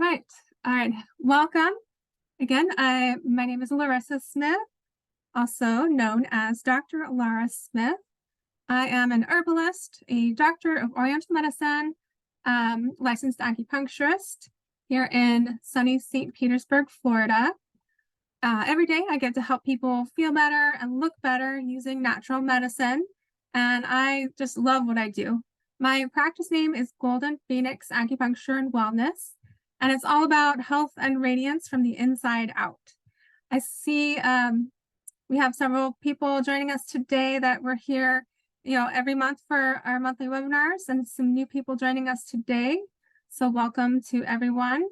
right. All right. Welcome. Again, my name is Larissa Smith, also known as Dr. Lara Smith. I am an herbalist, a doctor of Oriental medicine, licensed acupuncturist here in sunny St. Petersburg, Florida. Every day I get to help people feel better and look better using natural medicine, and I just love what I do. My practice name is Golden Phoenix Acupuncture and Wellness, and it's all about health and radiance from the inside out. I see we have several people joining us today that were here, every month for our monthly webinars, and some new people joining us today. So welcome to everyone.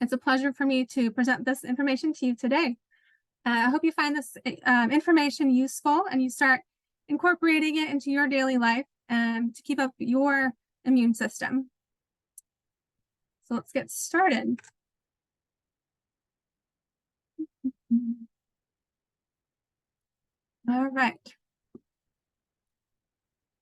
It's a pleasure for me to present this information to you today. I hope you find this information useful and you start incorporating it into your daily life to keep up your immune system. So let's get started. All right.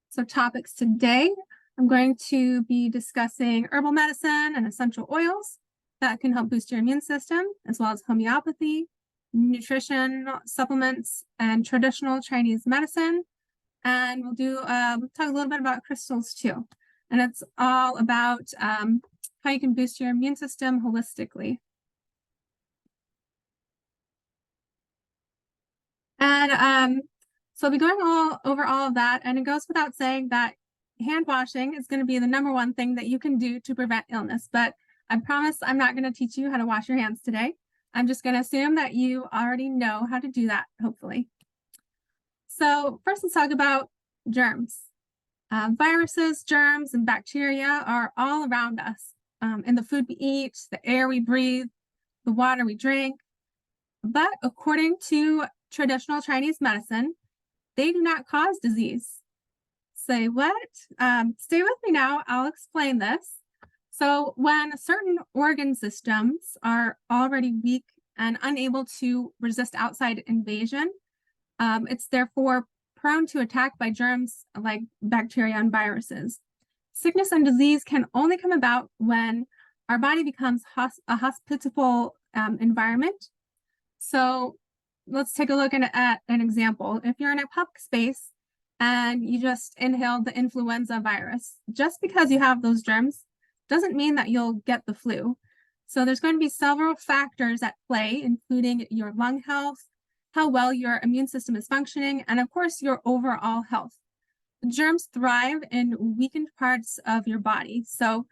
So topics today, I'm going to be discussing herbal medicine and essential oils that can help boost your immune system, as well as homeopathy, nutrition, supplements, and traditional Chinese medicine. And we'll talk a little bit about crystals too. And it's all about how you can boost your immune system holistically. And so I'll be going over all of that, and it goes without saying that hand washing is going to be the #1 thing that you can do to prevent illness. But I promise I'm not going to teach you how to wash your hands today. I'm just going to assume that you already know how to do that, hopefully. So first, let's talk about germs. Viruses, germs, and bacteria are all around us in the food we eat, the air we breathe, the water we drink. But according to traditional Chinese medicine, they do not cause disease. Say what? Stay with me now. I'll explain this. So when certain organ systems are already weak and unable to resist outside invasion, it's therefore prone to attack by germs like bacteria and viruses. Sickness and disease can only come about when our body becomes a hospitable environment. So let's take a look at an example. If you're in a public space and you just inhaled the influenza virus, just because you have those germs doesn't mean that you'll get the flu. So there's going to be several factors at play, including your lung health, how well your immune system is functioning, and of course, your overall health. Germs thrive in weakened parts of your body. So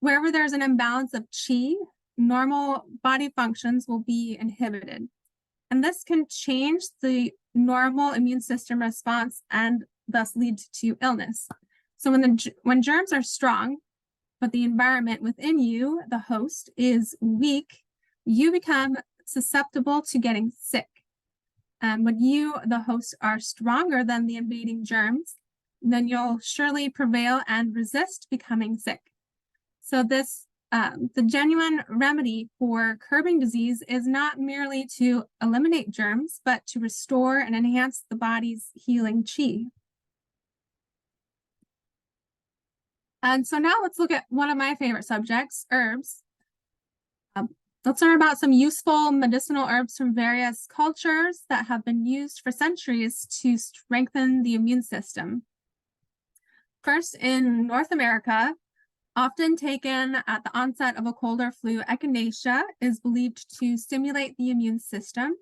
wherever there's an imbalance of qi, normal body functions will be inhibited. And this can change the normal immune system response and thus lead to illness. So when germs are strong, but the environment within you, the host, is weak, you become susceptible to getting sick. And when you, the host, are stronger than the invading germs, then you'll surely prevail and resist becoming sick. So the genuine remedy for curbing disease is not merely to eliminate germs, but to restore and enhance the body's healing qi. And so now let's look at one of my favorite subjects, herbs. Let's learn about some useful medicinal herbs from various cultures that have been used for centuries to strengthen the immune system. First, in North America, often taken at the onset of a cold or flu, echinacea is believed to stimulate the immune system.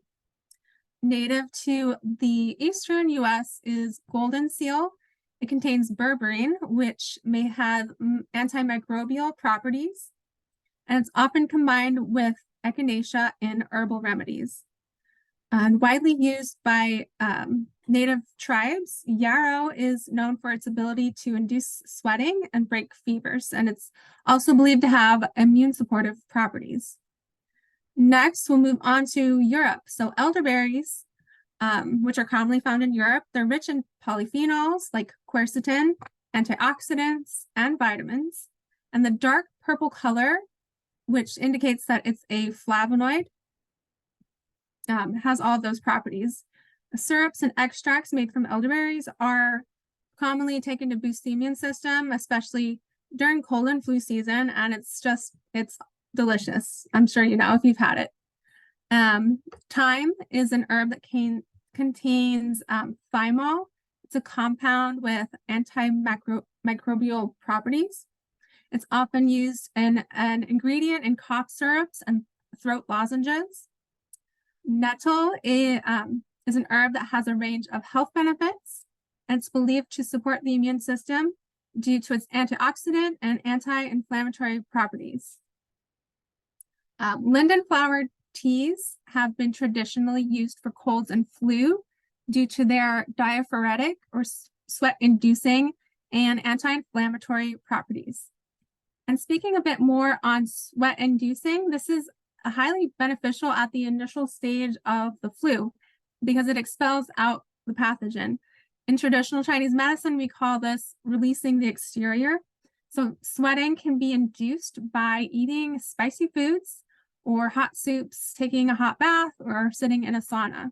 Native to the eastern US is golden seal. It contains berberine, which may have antimicrobial properties, and it's often combined with echinacea in herbal remedies. And widely used by native tribes, yarrow is known for its ability to induce sweating and break fevers, and it's also believed to have immune supportive properties. Next, we'll move on to Europe. So elderberries, which are commonly found in Europe, they're rich in polyphenols like quercetin, antioxidants, and vitamins. And the dark purple color, which indicates that it's a flavonoid, has all of those properties. The syrups and extracts made from elderberries are commonly taken to boost the immune system, especially during cold and flu season. And it's delicious. I'm sure you know if you've had it. Thyme is an herb that contains thymol. It's a compound with antimicrobial properties. It's often used in an ingredient in cough syrups and throat lozenges. Nettle is an herb that has a range of health benefits, and it's believed to support the immune system due to its antioxidant and anti-inflammatory properties. Linden flower teas have been traditionally used for colds and flu due to their diaphoretic or sweat-inducing and anti-inflammatory properties. And speaking a bit more on sweat-inducing, this is highly beneficial at the initial stage of the flu because it expels out the pathogen. In traditional Chinese medicine, we call this releasing the exterior. So sweating can be induced by eating spicy foods or hot soups, taking a hot bath, or sitting in a sauna.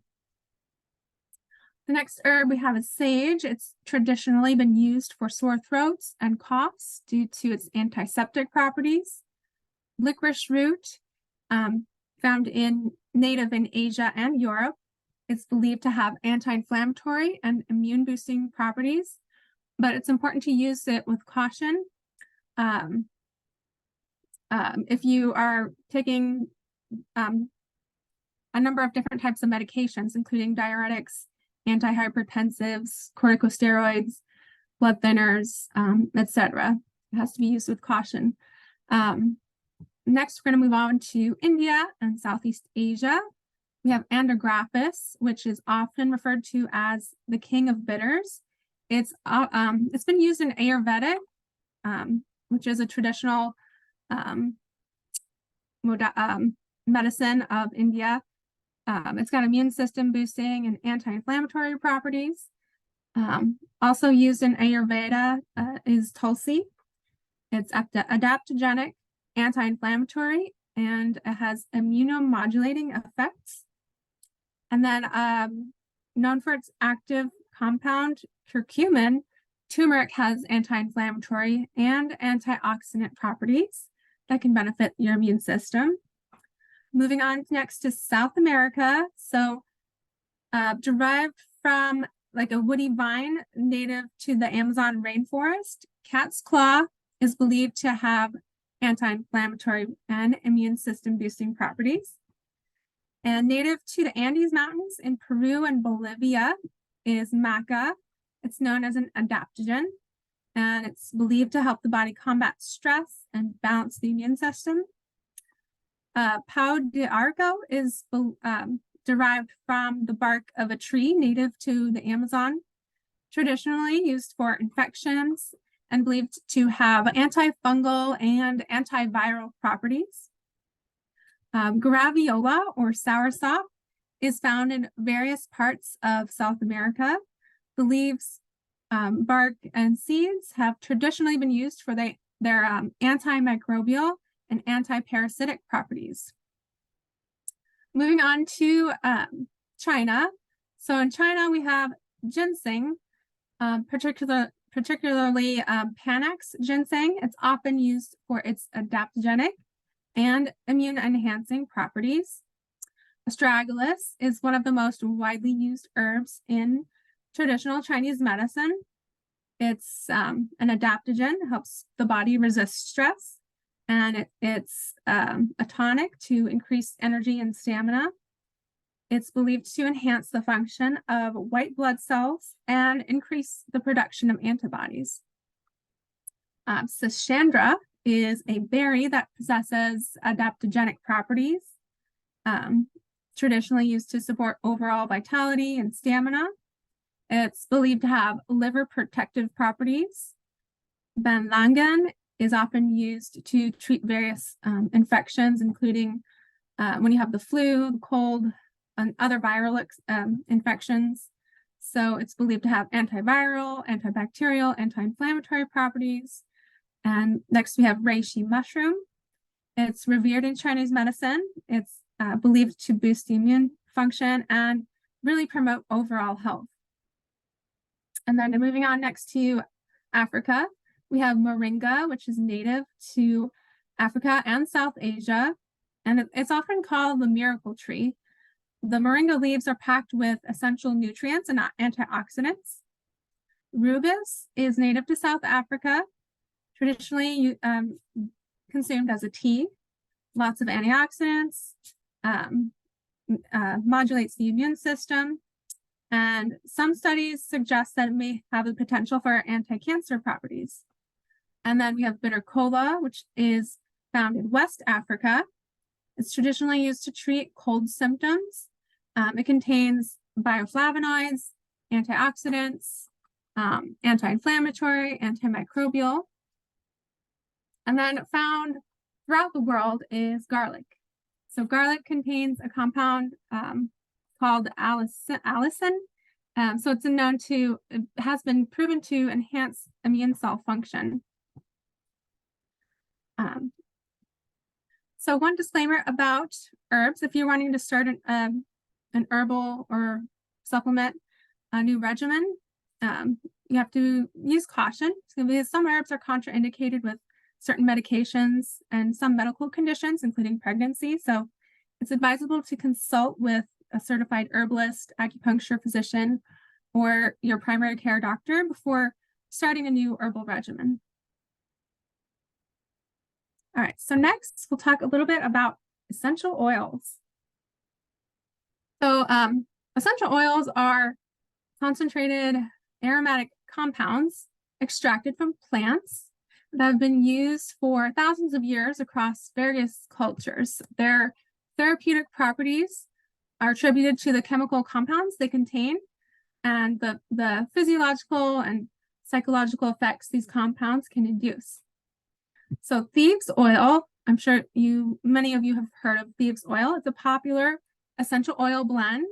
The next herb we have is sage. It's traditionally been used for sore throats and coughs due to its antiseptic properties. Licorice root, found native in Asia and Europe. It's believed to have anti-inflammatory and immune-boosting properties, but it's important to use it with caution. If you are taking a number of different types of medications, including diuretics, antihypertensives, corticosteroids, blood thinners, etc. It has to be used with caution. Next, we're going to move on to India and Southeast Asia. We have Andrographis, which is often referred to as the king of bitters. It's been used in Ayurvedic, which is a traditional medicine of India. It's got immune system boosting and anti-inflammatory properties. Also used in Ayurveda is Tulsi. It's adaptogenic, anti-inflammatory, and it has immunomodulating effects. And then known for its active compound curcumin, turmeric has anti-inflammatory and antioxidant properties that can benefit your immune system. Moving on next to South America. So derived from like a woody vine native to the Amazon rainforest, cat's claw is believed to have anti-inflammatory and immune system boosting properties. And native to the Andes Mountains in Peru and Bolivia is maca. It's known as an adaptogen, and it's believed to help the body combat stress and balance the immune system. Pau de arco is derived from the bark of a tree native to the Amazon, traditionally used for infections and believed to have antifungal and antiviral properties. Graviola or soursop is found in various parts of South America. The leaves, bark, and seeds have traditionally been used for their antimicrobial and anti-parasitic properties. Moving on to China. So in China, we have ginseng, particularly Panax ginseng. It's often used for its adaptogenic and immune-enhancing properties. Astragalus is one of the most widely used herbs in traditional Chinese medicine. It's an adaptogen, helps the body resist stress, and it's a tonic to increase energy and stamina. It's believed to enhance the function of white blood cells and increase the production of antibodies. Schisandra is a berry that possesses adaptogenic properties, traditionally used to support overall vitality and stamina. It's believed to have liver protective properties. Banlangen is often used to treat various infections, including when you have the flu, the cold, and other viral infections. So it's believed to have antiviral, antibacterial, anti-inflammatory properties. And next we have reishi mushroom. It's revered in Chinese medicine. It's believed to boost the immune function and really promote overall health. And then moving on next to Africa, we have moringa, which is native to Africa and South Asia, and it's often called the miracle tree. The moringa leaves are packed with essential nutrients and antioxidants. Rubus is native to South Africa, traditionally consumed as a tea. Lots of antioxidants, modulates the immune system, and some studies suggest that it may have the potential for anti-cancer properties. And then we have bitter kola, which is found in West Africa. It's traditionally used to treat cold symptoms. It contains bioflavonoids, antioxidants, anti-inflammatory, antimicrobial. And then found throughout the world is garlic. So garlic contains a compound called allicin. So it has been proven to enhance immune cell function. So one disclaimer about herbs: if you're wanting to start an herbal or supplement a new regimen, you have to use caution because some herbs are contraindicated with certain medications and some medical conditions, including pregnancy. So it's advisable to consult with a certified herbalist, acupuncture physician, or your primary care doctor before starting a new herbal regimen. All right, so next we'll talk a little bit about essential oils. So essential oils are concentrated aromatic compounds extracted from plants that have been used for thousands of years across various cultures. Their therapeutic properties are attributed to the chemical compounds they contain and the physiological and psychological effects these compounds can induce. So thieves oil, I'm sure many of you have heard of thieves oil. It's a popular essential oil blend.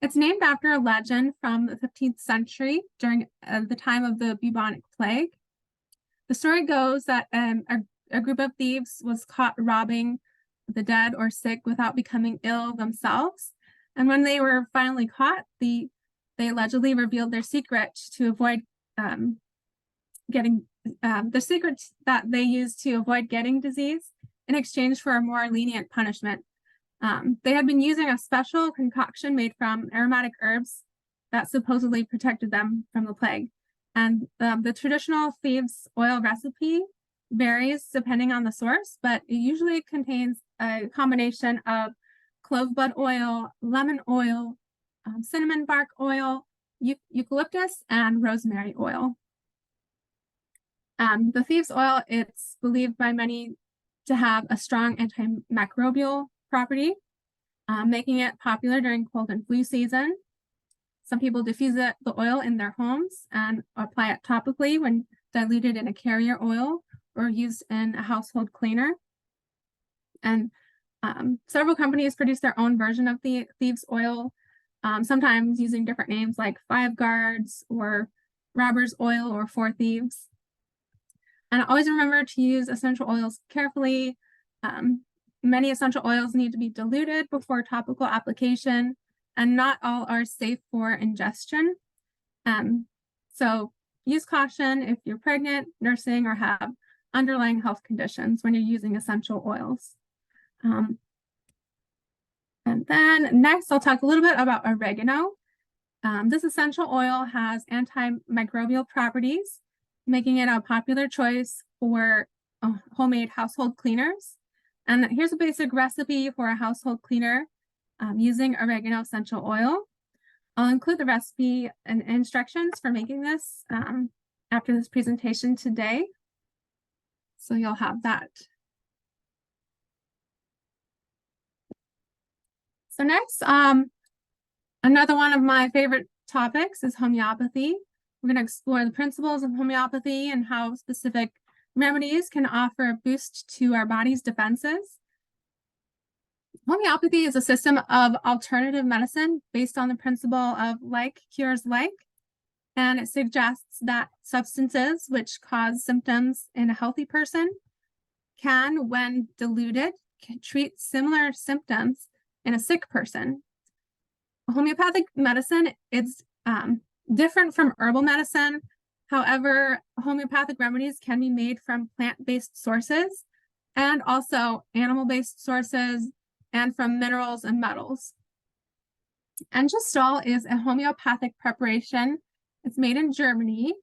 It's named after a legend from the 15th century during the time of the bubonic plague. The story goes that a group of thieves was caught robbing the dead or sick without becoming ill themselves. And when they were finally caught, they allegedly revealed their secret to avoid the secret that they used to avoid getting disease in exchange for a more lenient punishment. They had been using a special concoction made from aromatic herbs that supposedly protected them from the plague. And the traditional thieves oil recipe varies depending on the source, but it usually contains a combination of clove bud oil, lemon oil, cinnamon bark oil, eucalyptus, and rosemary oil. The thieves oil, it's believed by many to have a strong antimicrobial property, making it popular during cold and flu season. Some people diffuse the oil in their homes and apply it topically when diluted in a carrier oil or used in a household cleaner. And several companies produce their own version of the thieves oil, sometimes using different names like Five Guards or Robber's Oil or Four Thieves. And always remember to use essential oils carefully. Many essential oils need to be diluted before topical application, and not all are safe for ingestion. So use caution if you're pregnant, nursing, or have underlying health conditions when you're using essential oils. And then next, I'll talk a little bit about oregano. This essential oil has antimicrobial properties, making it a popular choice for homemade household cleaners. And here's a basic recipe for a household cleaner using oregano essential oil. I'll include the recipe and instructions for making this after this presentation today. So you'll have that. So next, another one of my favorite topics is homeopathy. We're going to explore the principles of homeopathy and how specific remedies can offer a boost to our body's defenses. Homeopathy is a system of alternative medicine based on the principle of like cures like, and it suggests that substances which cause symptoms in a healthy person can, when diluted, treat similar symptoms in a sick person. Homeopathic medicine is different from herbal medicine, However, homeopathic remedies can be made from plant-based sources and also animal-based sources and from minerals and metals. Engestol is a homeopathic preparation. It's made in Germany,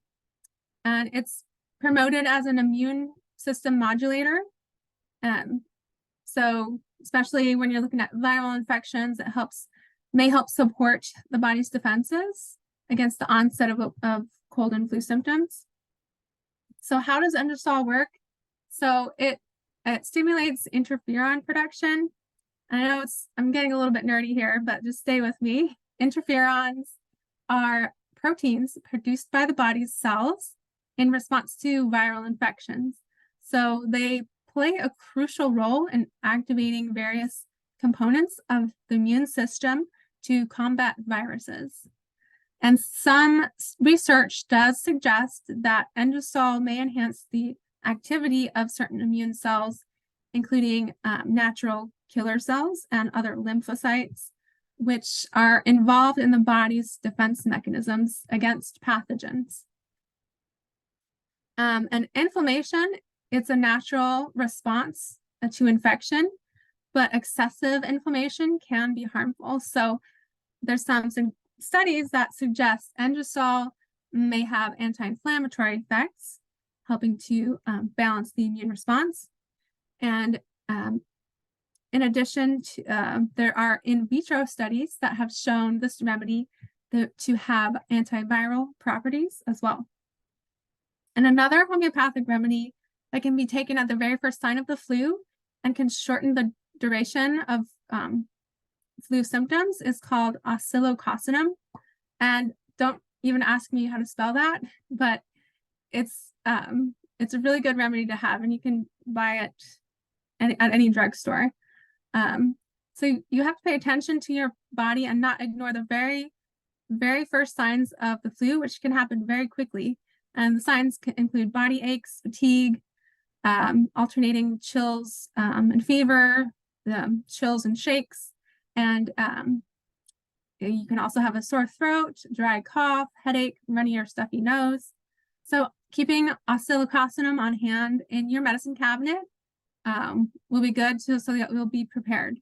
and it's promoted as an immune system modulator. So especially when you're looking at viral infections, it may help support the body's defenses against the onset of cold and flu symptoms. So how does Engestol work? So it stimulates interferon production. I know I'm getting a little bit nerdy here, but just stay with me. Interferons are proteins produced by the body's cells in response to viral infections. So they play a crucial role in activating various components of the immune system to combat viruses. And some research does suggest that Engestol may enhance the activity of certain immune cells, including natural killer cells and other lymphocytes, which are involved in the body's defense mechanisms against pathogens. And inflammation, it's a natural response to infection, but excessive inflammation can be harmful. So there's some studies that suggest Engestol may have anti-inflammatory effects, helping to balance the immune response. And in addition to, there are in vitro studies that have shown this remedy to have antiviral properties as well. And another homeopathic remedy that can be taken at the very first sign of the flu and can shorten the duration of flu symptoms is called oscillocostinum. And don't even ask me how to spell that, but it's a really good remedy to have, and you can buy it at any drugstore. So you have to pay attention to your body and not ignore the very, very first signs of the flu, which can happen very quickly. And the signs can include body aches, fatigue, alternating chills and fever, chills and shakes. And you can also have a sore throat, dry cough, headache, runny or stuffy nose. So keeping oscillocostinum on hand in your medicine cabinet will be good so that you'll be prepared.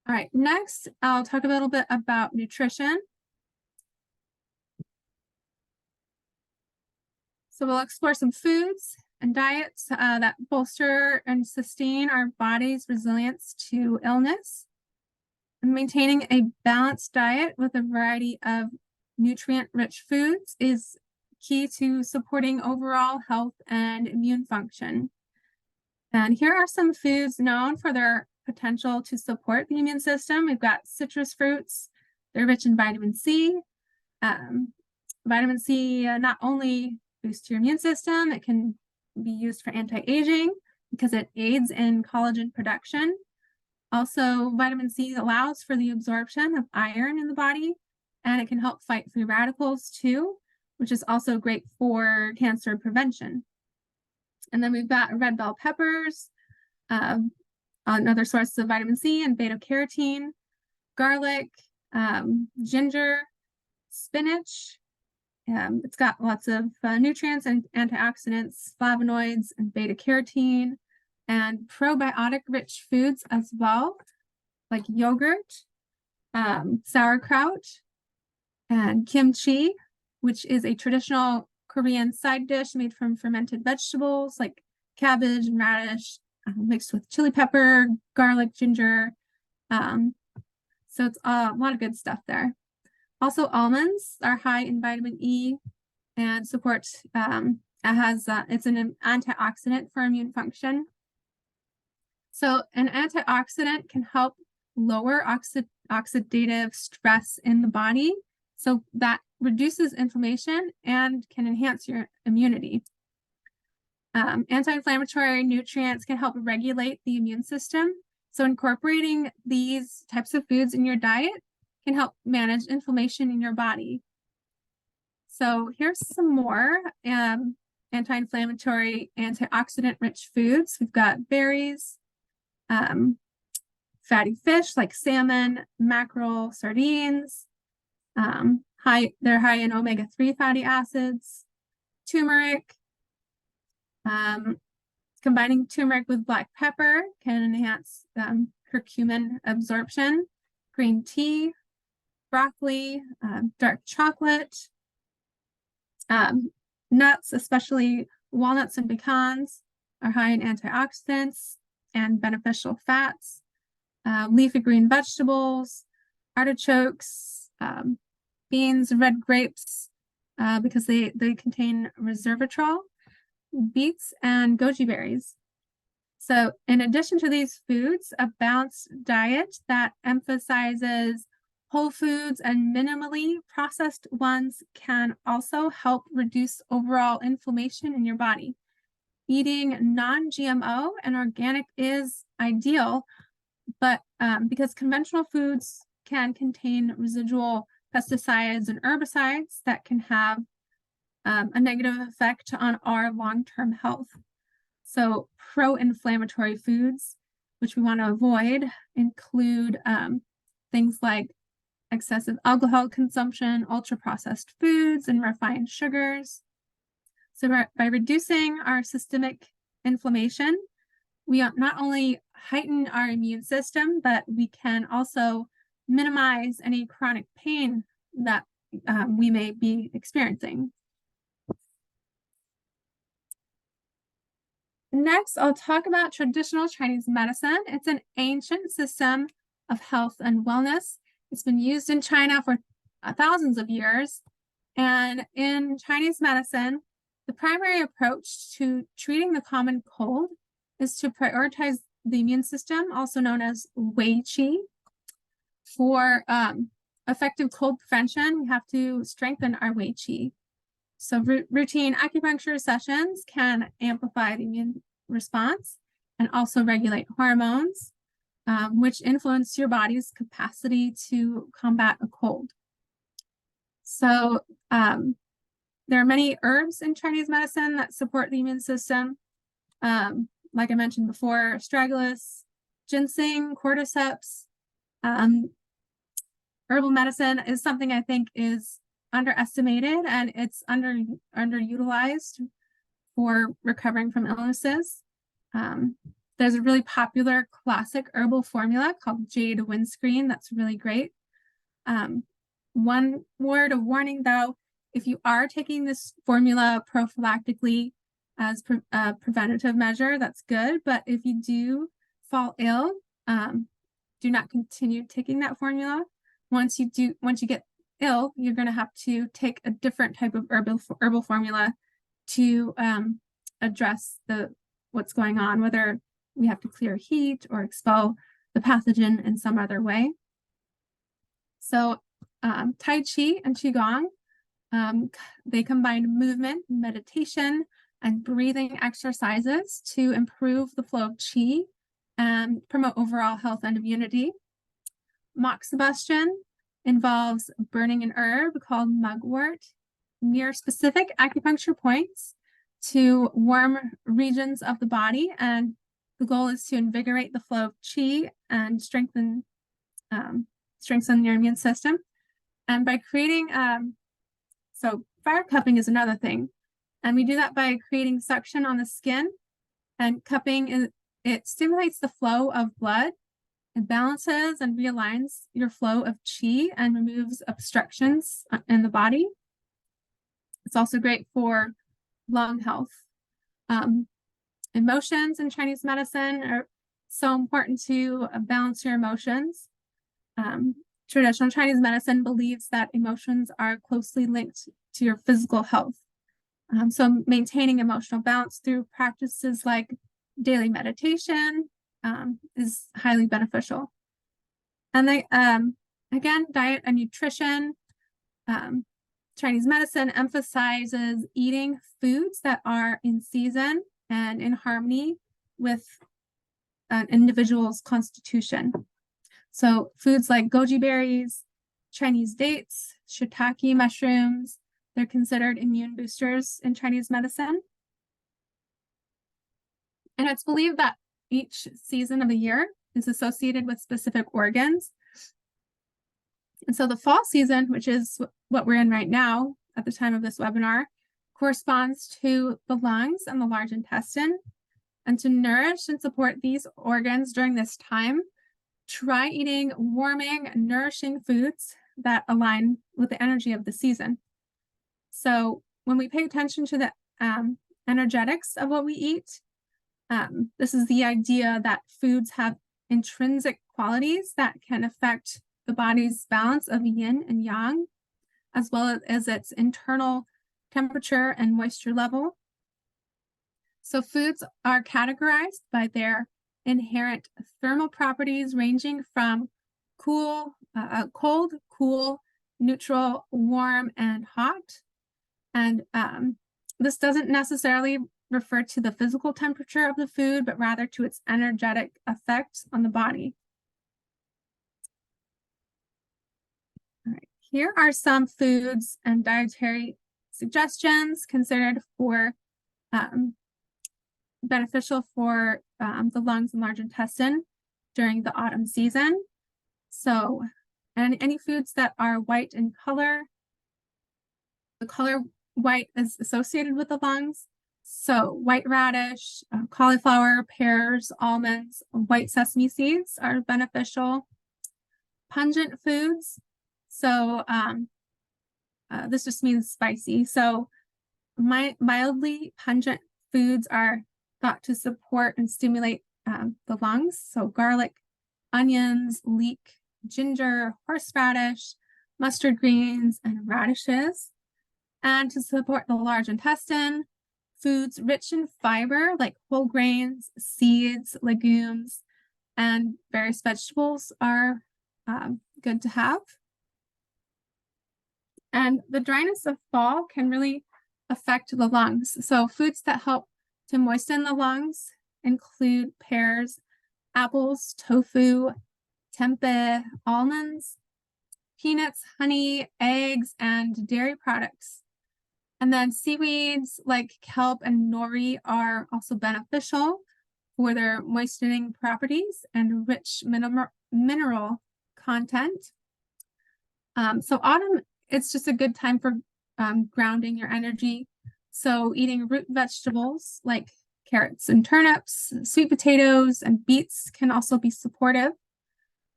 All right, next I'll talk a little bit about nutrition. So we'll explore some foods and diets that bolster and sustain our body's resilience to illness. And maintaining a balanced diet with a variety of nutrient-rich foods is key to supporting overall health and immune function. And here are some foods known for their potential to support the immune system. We've got citrus fruits. They're rich in vitamin C. Vitamin C not only boosts your immune system, it can be used for anti-aging because it aids in collagen production. Also, vitamin C allows for the absorption of iron in the body, and it can help fight free radicals too, which is also great for cancer prevention. And then we've got red bell peppers, another source of vitamin C and beta carotene, garlic, ginger, spinach. It's got lots of nutrients and antioxidants, flavonoids, and beta carotene, and probiotic rich foods as well, like yogurt, sauerkraut, and kimchi, which is a traditional Korean side dish made from fermented vegetables like cabbage and radish, mixed with chili pepper, garlic, ginger. So it's a lot of good stuff there. Also, almonds are high in vitamin E and support, it's an antioxidant for immune function. So an antioxidant can help lower oxidative stress in the body. So that reduces inflammation and can enhance your immunity. Anti-inflammatory nutrients can help regulate the immune system. So incorporating these types of foods in your diet can help manage inflammation in your body. So here's some more anti-inflammatory, antioxidant-rich foods. We've got berries, fatty fish like salmon, mackerel, sardines, They're high in omega-3 fatty acids. Turmeric, combining turmeric with black pepper can enhance curcumin absorption. Green tea, broccoli, dark chocolate, nuts, especially walnuts and pecans, are high in antioxidants and beneficial fats. Leafy green vegetables, artichokes, beans, red grapes, because they contain resveratrol, beets, and goji berries. So in addition to these foods, a balanced diet that emphasizes whole foods and minimally processed ones can also help reduce overall inflammation in your body. Eating non-GMO and organic is ideal, but because conventional foods can contain residual pesticides and herbicides that can have a negative effect on our long-term health. So pro-inflammatory foods, which we want to avoid, include things like excessive alcohol consumption, ultra-processed foods, and refined sugars. So by reducing our systemic inflammation, we not only heighten our immune system, but we can also minimize any chronic pain that we may be experiencing. Next, I'll talk about traditional Chinese medicine. It's an ancient system of health and wellness. It's been used in China for thousands of years. And in Chinese medicine, the primary approach to treating the common cold is to prioritize the immune system, also known as Wei Qi. For effective cold prevention, we have to strengthen our Wei Qi. So routine acupuncture sessions can amplify the immune response and also regulate hormones, which influence your body's capacity to combat a cold. So there are many herbs in Chinese medicine that support the immune system. Like I mentioned before, astragalus, ginseng, cordyceps. Herbal medicine is something I think is underestimated, and it's underutilized for recovering from illnesses. There's a really popular classic herbal formula called Jade Windscreen that's really great. One word of warning though, if you are taking this formula prophylactically as a preventative measure, that's good. But if you do fall ill, do not continue taking that formula. Once you get ill, you're going to have to take a different type of herbal formula to address what's going on, whether we have to clear heat or expel the pathogen in some other way. So Tai Chi and Qigong, they combine movement, meditation, and breathing exercises to improve the flow of qi and promote overall health and immunity. Moxibustion involves burning an herb called mugwort near specific acupuncture points to warm regions of the body, and the goal is to invigorate the flow of qi and strengthen your immune system. And by creating, so fire cupping is another thing, and we do that by creating suction on the skin, and cupping it stimulates the flow of blood. It balances and realigns your flow of qi and removes obstructions in the body. It's also great for lung health. Emotions in Chinese medicine are so important to balance your emotions. Traditional Chinese medicine believes that emotions are closely linked to your physical health. So maintaining emotional balance through practices like daily meditation is highly beneficial. And they, again, diet and nutrition. Chinese medicine emphasizes eating foods that are in season and in harmony with an individual's constitution. So foods like goji berries, Chinese dates, shiitake mushrooms, they're considered immune boosters in Chinese medicine. And it's believed that each season of the year is associated with specific organs. And so the fall season, which is what we're in right now at the time of this webinar, corresponds to the lungs and the large intestine. And to nourish and support these organs during this time, try eating warming, nourishing foods that align with the energy of the season. So when we pay attention to the energetics of what we eat, this is the idea that foods have intrinsic qualities that can affect the body's balance of yin and yang, as well as its internal temperature and moisture level. So foods are categorized by their inherent thermal properties, ranging from cold, cool, neutral, warm, and hot. And this doesn't necessarily refer to the physical temperature of the food, but rather to its energetic effects on the body. All right, here are some foods and dietary suggestions considered for beneficial for the lungs and large intestine during the autumn season. So, and any foods that are white in color, the color white is associated with the lungs. So white radish, cauliflower, pears, almonds, white sesame seeds are beneficial. Pungent foods. So this just means spicy. So mildly pungent foods are thought to support and stimulate the lungs. So garlic, onions, leek, ginger, horseradish, mustard greens, and radishes. And to support the large intestine, foods rich in fiber like whole grains, seeds, legumes, and various vegetables are good to have. And the dryness of fall can really affect the lungs. So foods that help to moisten the lungs include pears, apples, tofu, tempeh, almonds, peanuts, honey, eggs, and dairy products. And then seaweeds like kelp and nori are also beneficial for their moistening properties and rich mineral content. So autumn, it's just a good time for grounding your energy. So eating root vegetables like carrots and turnips, sweet potatoes, and beets can also be supportive.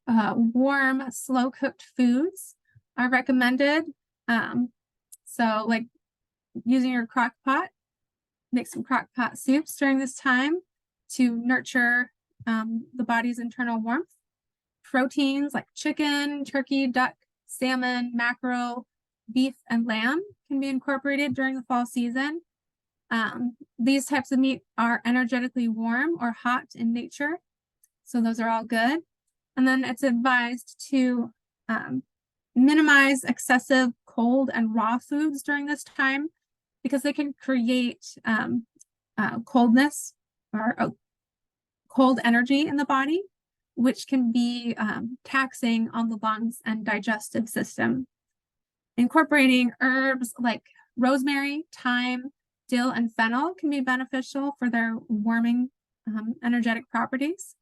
Warm, slow-cooked foods are recommended. So like using your crock pot, make some crock pot soups during this time to nurture the body's internal warmth. Proteins like chicken, turkey, duck, salmon, mackerel, beef, and lamb can be incorporated during the fall season. These types of meat are energetically warm or hot in nature, so those are all good. And then it's advised to minimize excessive cold and raw foods during this time because they can create coldness or cold energy in the body, which can be taxing on the lungs and digestive system. Incorporating herbs like rosemary, thyme, dill, and fennel can be beneficial for their warming energetic properties.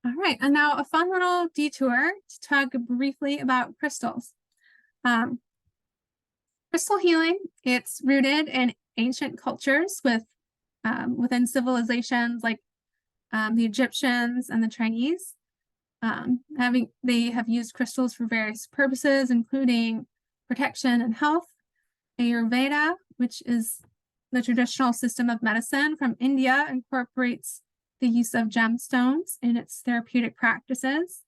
All right, and now a fun little detour to talk briefly about crystals. Crystal healing, it's rooted in ancient cultures within civilizations like the Egyptians and the Chinese. They have used crystals for various purposes, including protection and health. Ayurveda, which is the traditional system of medicine from India, incorporates the use of gemstones in its therapeutic practices.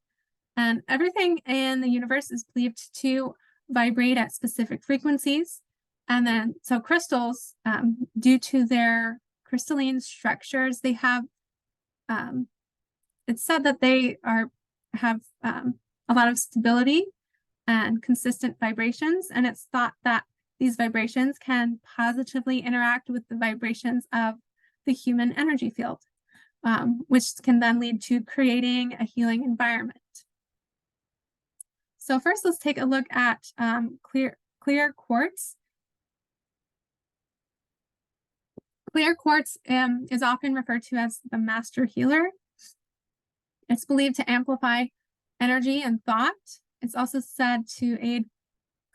And everything in the universe is believed to vibrate at specific frequencies. And then, so crystals, due to their crystalline structures, they have, it's said that they have a lot of stability and consistent vibrations. And it's thought that these vibrations can positively interact with the vibrations of the human energy field, which can then lead to creating a healing environment. So first, let's take a look at clear quartz. Clear quartz is often referred to as the master healer. It's believed to amplify energy and thought. It's also said to aid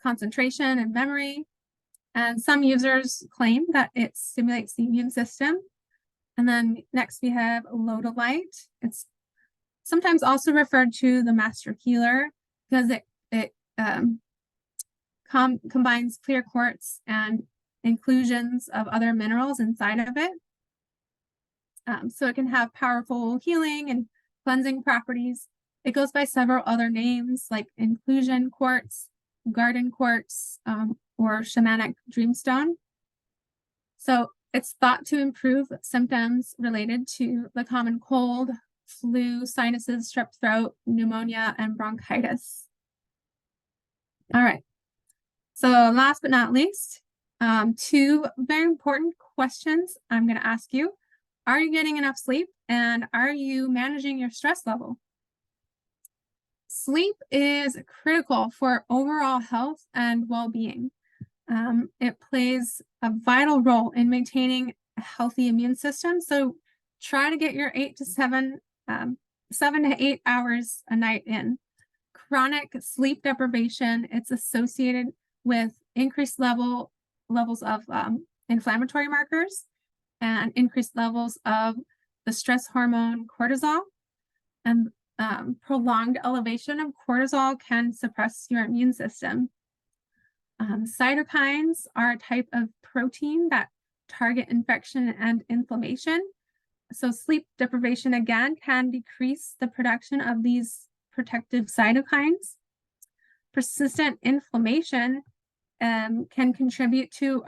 concentration and memory. And some users claim that it stimulates the immune system. And then next we have Lodolite. It's sometimes also referred to the master healer because it combines clear quartz and inclusions of other minerals inside of it. So it can have powerful healing and cleansing properties. It goes by several other names like inclusion quartz, garden quartz, or shamanic dreamstone. So it's thought to improve symptoms related to the common cold, flu, sinuses, strep throat, pneumonia, and bronchitis. All right. So last but not least, two very important questions I'm going to ask you. Are you getting enough sleep, and are you managing your stress level? Sleep is critical for overall health and well-being. It plays a vital role in maintaining a healthy immune system. So try to get your 7 to 8 hours a night in. Chronic sleep deprivation, it's associated with increased levels of inflammatory markers and increased levels of the stress hormone cortisol. And prolonged elevation of cortisol can suppress your immune system. Cytokines are a type of protein that target infection and inflammation. So sleep deprivation again can decrease the production of these protective cytokines. Persistent inflammation can contribute to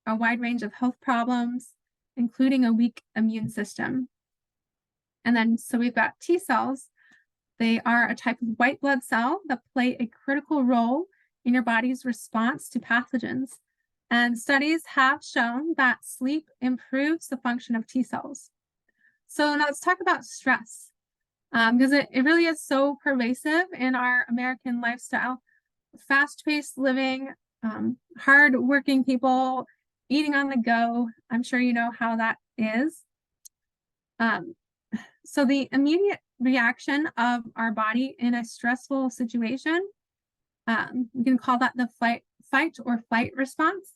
a wide range of health problems, including a weak immune system. And then, so we've got T cells. They are a type of white blood cell that play a critical role in your body's response to pathogens. And studies have shown that sleep improves the function of T cells. So now let's talk about stress, because it really is so pervasive in our American lifestyle. Fast-paced living, hard-working people, eating on the go. I'm sure you know how that is. So the immediate reaction of our body in a stressful situation, you can call that the fight or flight response.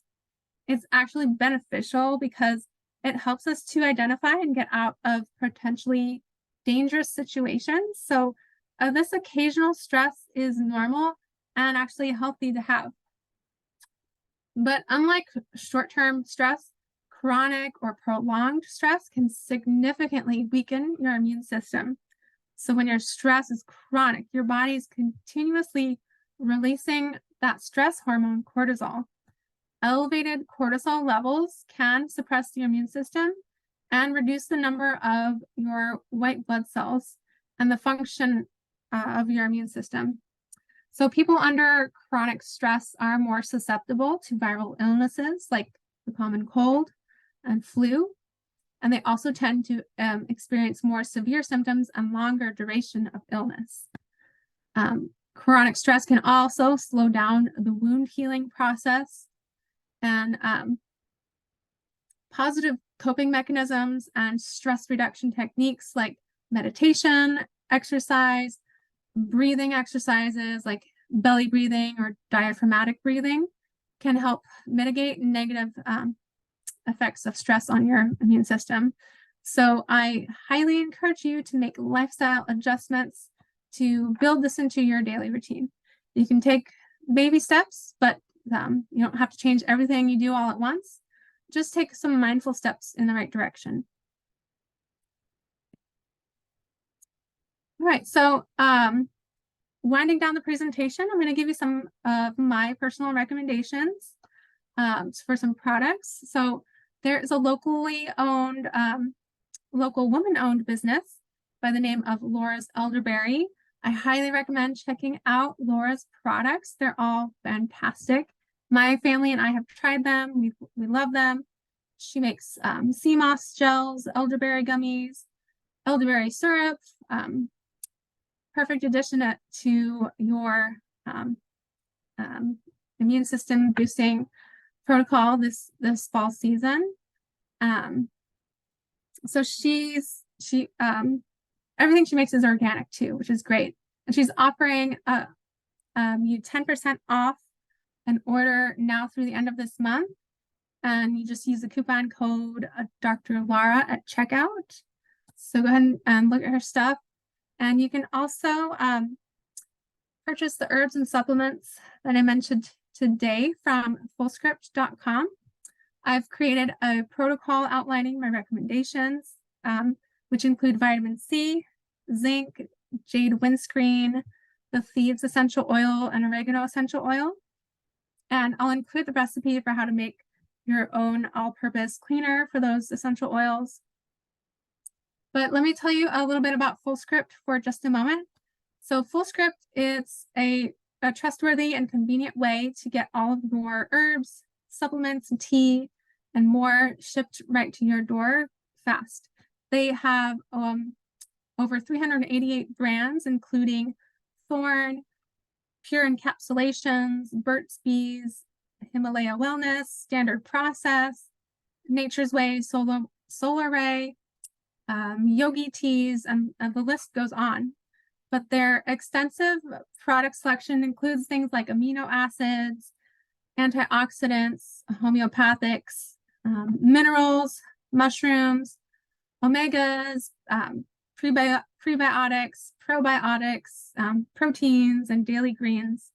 It's actually beneficial because it helps us to identify and get out of potentially dangerous situations. So this occasional stress is normal and actually healthy to have. But unlike short-term stress, chronic or prolonged stress can significantly weaken your immune system. So when your stress is chronic, your body is continuously releasing that stress hormone cortisol. Elevated cortisol levels can suppress your immune system and reduce the number of your white blood cells and the function of your immune system. So people under chronic stress are more susceptible to viral illnesses like the common cold and flu. And they also tend to experience more severe symptoms and longer duration of illness. Chronic stress can also slow down the wound healing process, and positive coping mechanisms and stress reduction techniques like meditation, exercise, breathing exercises like belly breathing or diaphragmatic breathing can help mitigate negative effects of stress on your immune system. So I highly encourage you to make lifestyle adjustments to build this into your daily routine. You can take baby steps, but you don't have to change everything you do all at once. Just take some mindful steps in the right direction. All right, so winding down the presentation, I'm going to give you some of my personal recommendations for some products. So there is a locally owned, local woman-owned business by the name of Laura's Elderberry. I highly recommend checking out Laura's products. They're all fantastic. My family and I have tried them. We love them. She makes sea moss gels, elderberry gummies, elderberry syrup. Perfect addition to your immune system boosting protocol this fall season. So she everything she makes is organic too, which is great. And she's offering you 10% off an order now through the end of this month. And you just use the coupon code Dr. Lara at checkout. So go ahead and look at her stuff. And you can also purchase the herbs and supplements that I mentioned today from Fullscript.com. I've created a protocol outlining my recommendations, which include vitamin C, zinc, jade windscreen, the thieves essential oil, and oregano essential oil. And I'll include the recipe for how to make your own all-purpose cleaner for those essential oils. But let me tell you a little bit about Fullscript for just a moment. So Fullscript is a trustworthy and convenient way to get all of your herbs, supplements, and tea, and more shipped right to your door fast. They have over 388 brands, including Thorne, Pure Encapsulations, Burt's Bees, Himalaya Wellness, Standard Process, Nature's Way, Solar Ray, Yogi Teas, and the list goes on. But their extensive product selection includes things like amino acids, antioxidants, homeopathics, minerals, mushrooms, omegas, prebiotics, probiotics, proteins, and daily greens.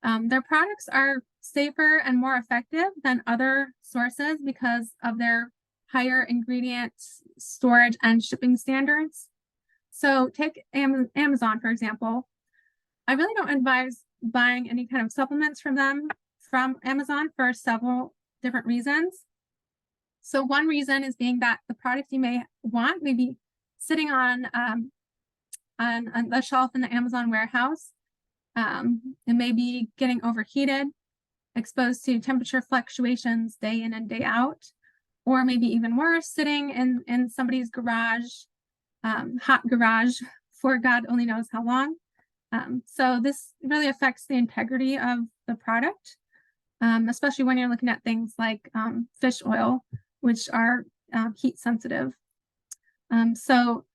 Their products are safer and more effective than other sources because of their higher ingredient storage and shipping standards. So take Amazon, for example. I really don't advise buying any kind of supplements from them from Amazon for several different reasons. So one reason is being that the product you may want may be sitting on the shelf in the Amazon warehouse. It may be getting overheated, exposed to temperature fluctuations day in and day out, or maybe even worse, sitting in somebody's garage, hot garage for God only knows how long. So this really affects the integrity of the product, especially when you're looking at things like fish oil, which are heat sensitive. So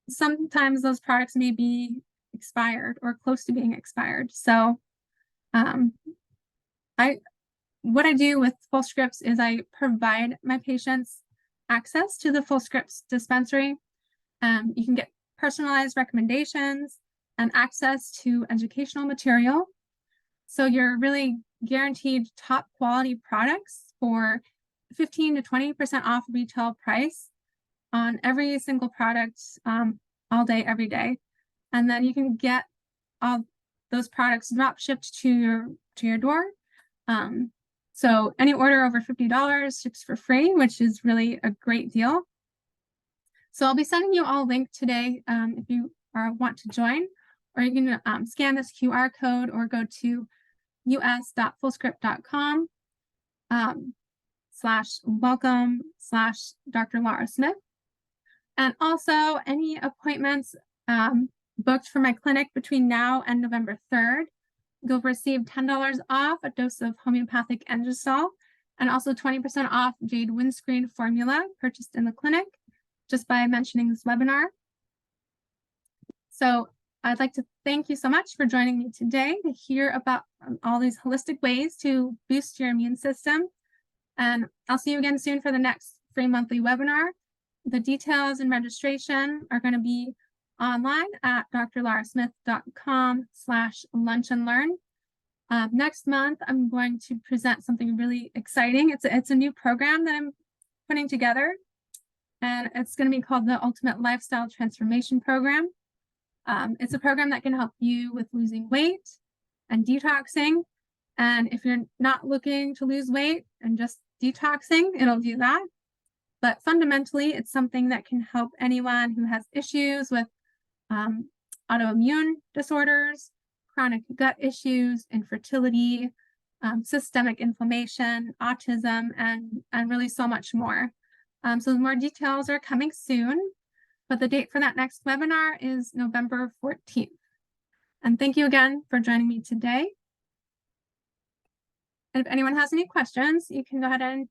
sometimes those products may be expired or close to being expired. So what I do with Fullscripts is I provide my patients access to the Fullscripts dispensary. You can get personalized recommendations and access to educational material. So you're really guaranteed top quality products for 15 to 20% off retail price on every single product all day, every day. And then you can get all those products drop shipped to your door. So any order over $50 ships for free, which is really a great deal. So I'll be sending you all a link today if you want to join, or you can scan this QR code or go to us.fullscript.com /welcome/Dr. Lara Smith. And also any appointments booked for my clinic between now and November 3rd, you'll receive $10 off a dose of homeopathic Engesol, and also 20% off Jade Windscreen formula purchased in the clinic just by mentioning this webinar. So I'd like to thank you so much for joining me today to hear about all these holistic ways to boost your immune system. And I'll see you again soon for the next free monthly webinar. The details and registration are going to be online at drlarasmith.com/lunchandlearn. Next month, I'm going to present something really exciting. It's a new program that I'm putting together, and it's going to be called the Ultimate Lifestyle Transformation Program. It's a program that can help you with losing weight and detoxing. And if you're not looking to lose weight and just detoxing, it'll do that. But fundamentally, it's something that can help anyone who has issues with autoimmune disorders, chronic gut issues, infertility, systemic inflammation, autism, and really so much more. So more details are coming soon, but the date for that next webinar is November 14th. And thank you again for joining me today. And if anyone has any questions, you can go ahead and